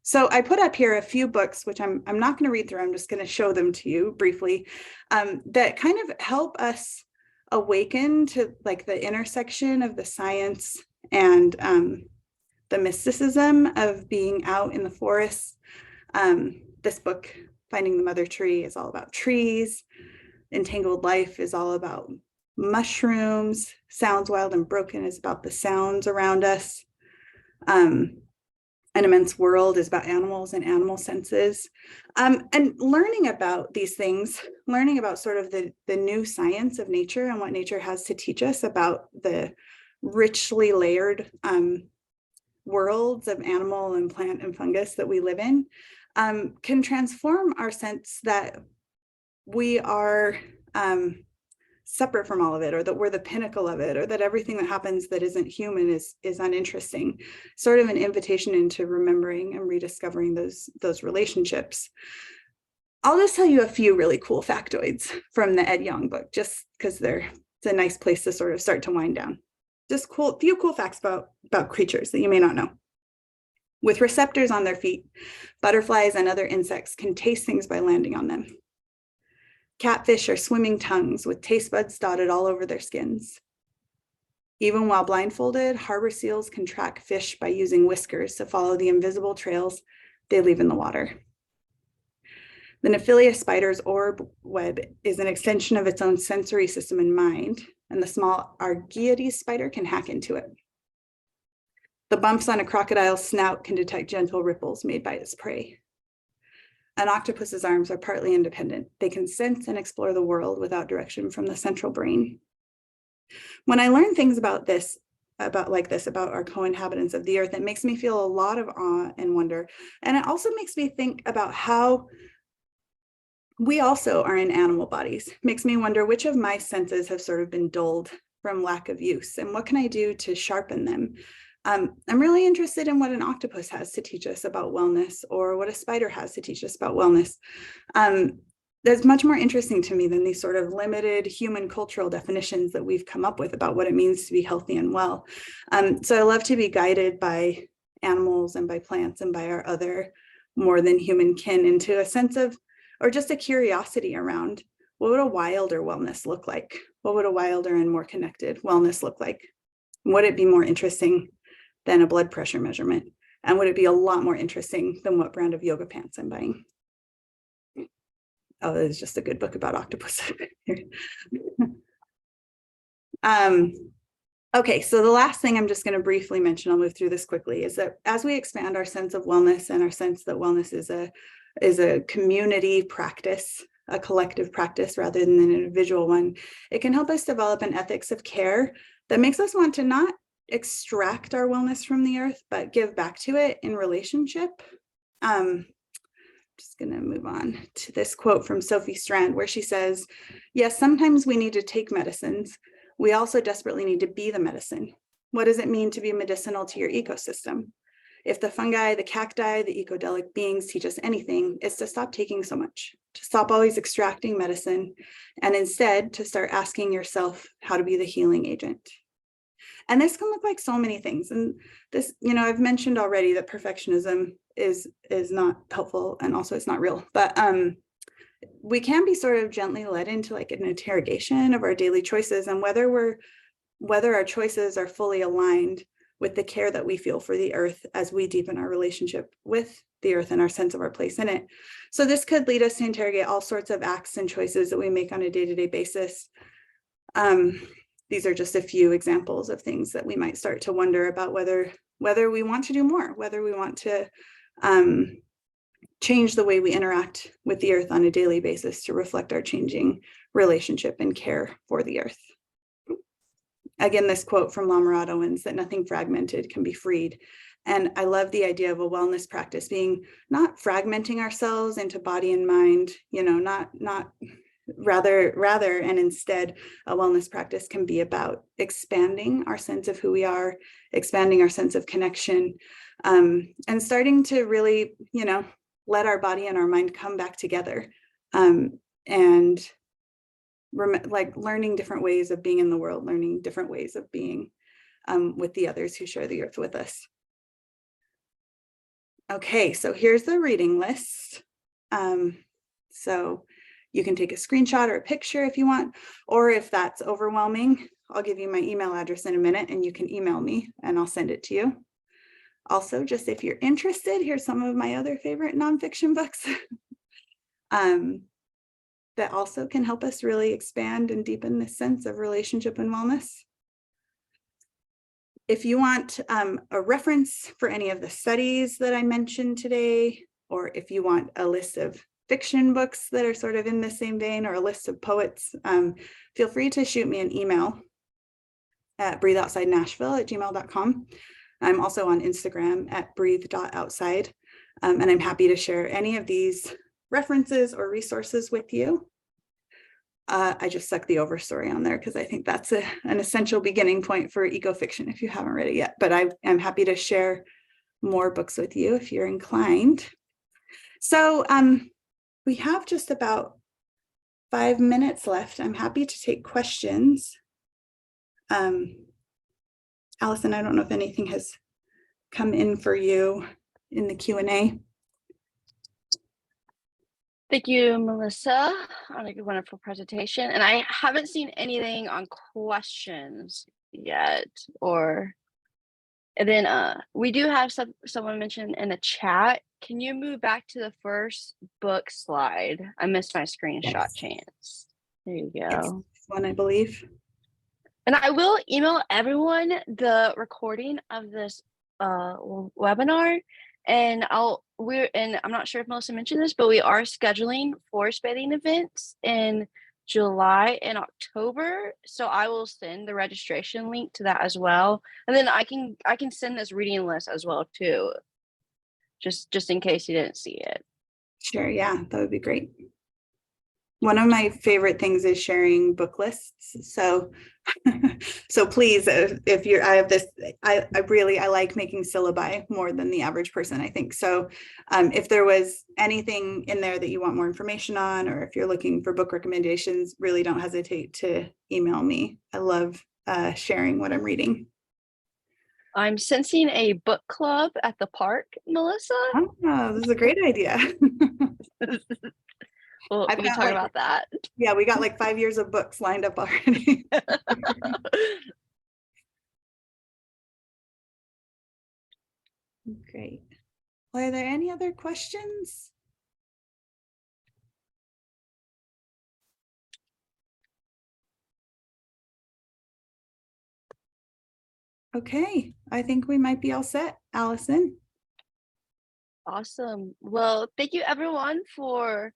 So I put up here a few books, which I'm not going to read through. I'm just going to show them to you briefly, that kind of help us awaken to like the intersection of the science and the mysticism of being out in the forest. This book, Finding the Mother Tree, is all about trees. Entangled Life is all about mushrooms. Sounds Wild and Broken is about the sounds around us. An Immense World is about animals and animal senses. And learning about these things, learning about sort of the new science of nature and what nature has to teach us about the richly layered worlds of animal and plant and fungus that we live in, can transform our sense that we are separate from all of it, or that we're the pinnacle of it, or that everything that happens that isn't human is uninteresting. Sort of an invitation into remembering and rediscovering those relationships. I'll just tell you a few really cool factoids from the Ed Yong book, just because it's a nice place to sort of start to wind down. just few cool facts about creatures that you may not know. With receptors on their feet, butterflies and other insects can taste things by landing on them. Catfish are swimming tongues with taste buds dotted all over their skins. Even while blindfolded, harbor seals can track fish by using whiskers to follow the invisible trails they leave in the water. The Nephilia spider's orb web is an extension of its own sensory system and mind, and the small Argiodes spider can hack into it. The bumps on a crocodile's snout can detect gentle ripples made by its prey. An octopus's arms are partly independent. They can sense and explore the world without direction from the central brain. When I learn things about our co-inhabitants of the earth, it makes me feel a lot of awe and wonder. And it also makes me think about how we also are in animal bodies. Makes me wonder which of my senses have sort of been dulled from lack of use, and what can I do to sharpen them? I'm really interested in what an octopus has to teach us about wellness, or what a spider has to teach us about wellness. That's much more interesting to me than these sort of limited human cultural definitions that we've come up with about what it means to be healthy and well. So I love to be guided by animals and by plants and by our other more than human kin into a sense of, or just a curiosity around, what would a wilder wellness look like? What would a wilder and more connected wellness look like? Would it be more interesting than a blood pressure measurement? And would it be a lot more interesting than what brand of yoga pants I'm buying? Oh, it's just a good book about octopus. Okay, so the last thing I'm just going to briefly mention, I'll move through this quickly, is that as we expand our sense of wellness and our sense that wellness is a community practice, a collective practice rather than an individual one, it can help us develop an ethics of care that makes us want to not extract our wellness from the earth, but give back to it in relationship. Just going to move on to this quote from Sophie Strand, where she says, yes, sometimes we need to take medicines. We also desperately need to be the medicine. What does it mean to be medicinal to your ecosystem? If the fungi, the cacti, the ecodelic beings teach us anything, it's to stop taking so much, to stop always extracting medicine, and instead to start asking yourself how to be the healing agent. And this can look like so many things. And this, I've mentioned already that perfectionism is not helpful, and also it's not real, but we can be sort of gently led into like an interrogation of our daily choices and whether our choices are fully aligned with the care that we feel for the earth as we deepen our relationship with the earth and our sense of our place in it. So this could lead us to interrogate all sorts of acts and choices that we make on a day-to-day basis. These are just a few examples of things that we might start to wonder about whether we want to do more, whether we want to change the way we interact with the earth on a daily basis to reflect our changing relationship and care for the earth. Again, this quote from Lamorad Owens, that nothing fragmented can be freed. And I love the idea of a wellness practice being not fragmenting ourselves into body and mind, rather and instead a wellness practice can be about expanding our sense of who we are, expanding our sense of connection, and starting to really, let our body and our mind come back together, and learning different ways of being in the world, learning different ways of being with the others who share the earth with us. Okay, so here's the reading list. So you can take a screenshot or a picture if you want, or if that's overwhelming, I'll give you my email address in a minute and you can email me and I'll send it to you. Also, just if you're interested, here's some of my other favorite nonfiction books that also can help us really expand and deepen this sense of relationship and wellness. If you want a reference for any of the studies that I mentioned today, or if you want a list of fiction books that are sort of in the same vein, or a list of poets, feel free to shoot me an email at breatheoutsidenashville@gmail.com. I'm also on Instagram at breathe.outside, and I'm happy to share any of these references or resources with you. I just stuck the overstory on there because I think that's an essential beginning point for eco-fiction if you haven't read it yet, but I'm happy to share more books with you if you're inclined. So we have just about 5 minutes left. I'm happy to take questions. Allison, I don't know if anything has come in for you in the Q&A. Thank you, Melissa, on a wonderful presentation. And I haven't seen anything on questions yet, and then we do have someone mentioned in the chat. Can you move back to the first book slide? I missed my screenshot chance. There you go. Yes, one, I believe. And I will email everyone the recording of this webinar. And I'm not sure if Melissa mentioned this, but we are scheduling forest bathing events in July and October. So I will send the registration link to that as well. And then I can send this reading list as well too, just in case you didn't see it. Sure, yeah, that would be great. One of my favorite things is sharing book lists. So, so please, if you're, I have this, I like making syllabi more than the average person, I think. So if there was anything in there that you want more information on, or if you're looking for book recommendations, really don't hesitate to email me. I love sharing what I'm reading. I'm sensing a book club at the park, Melissa. Oh, this is a great idea. Well, we can talk about that. Yeah, we got like 5 years of books lined up already. Great. Well, are there any other questions? Okay, I think we might be all set, Allison. Awesome. Well, thank you everyone for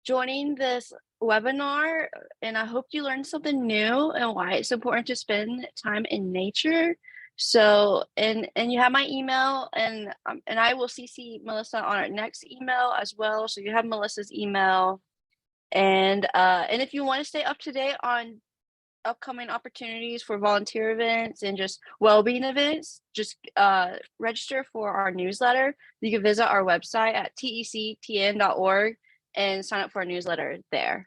joining this webinar, and I hope you learned something new and why it's important to spend time in nature. So, and you have my email, and I will CC Melissa on our next email as well. So you have Melissa's email, and if you want to stay up to date on upcoming opportunities for volunteer events and just well-being events, just register for our newsletter. You can visit our website at tectn.org and sign up for our newsletter there.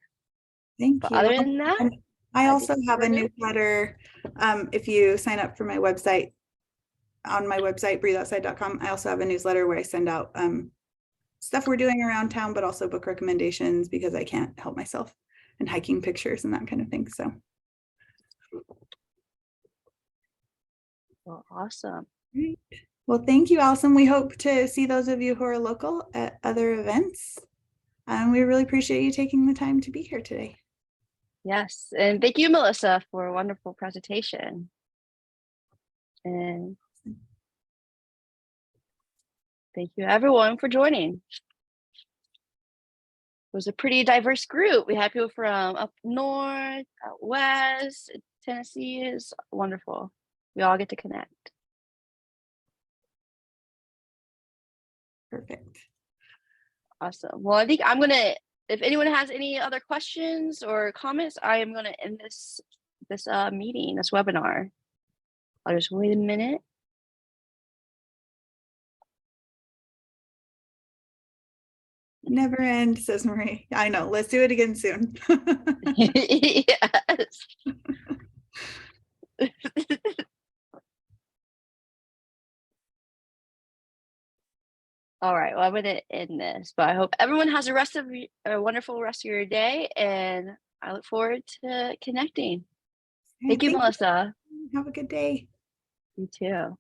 Thank you. Other than that, I also have a newsletter. If you sign up for my website, on my website, breatheoutside.com, I also have a newsletter where I send out stuff we're doing around town, but also book recommendations because I can't help myself, and hiking pictures and that kind of thing. So. Well, awesome. Great. Well, thank you, Allison. We hope to see those of you who are local at other events. We really appreciate you taking the time to be here today. Yes, and thank you, Melissa, for a wonderful presentation. And thank you, everyone, for joining. It was a pretty diverse group. We had people from up north, out west. Tennessee is wonderful. We all get to connect. Perfect. Awesome. Well, I think I'm gonna, if anyone has any other questions or comments, I am gonna end this meeting, this webinar. I'll just wait a minute. Never end, says Marie. I know. Let's do it again soon. Yes. All right, well, I'm going to end this, but I hope everyone has a wonderful rest of your day, and I look forward to connecting. Thank you, Melissa. Have a good day. You too.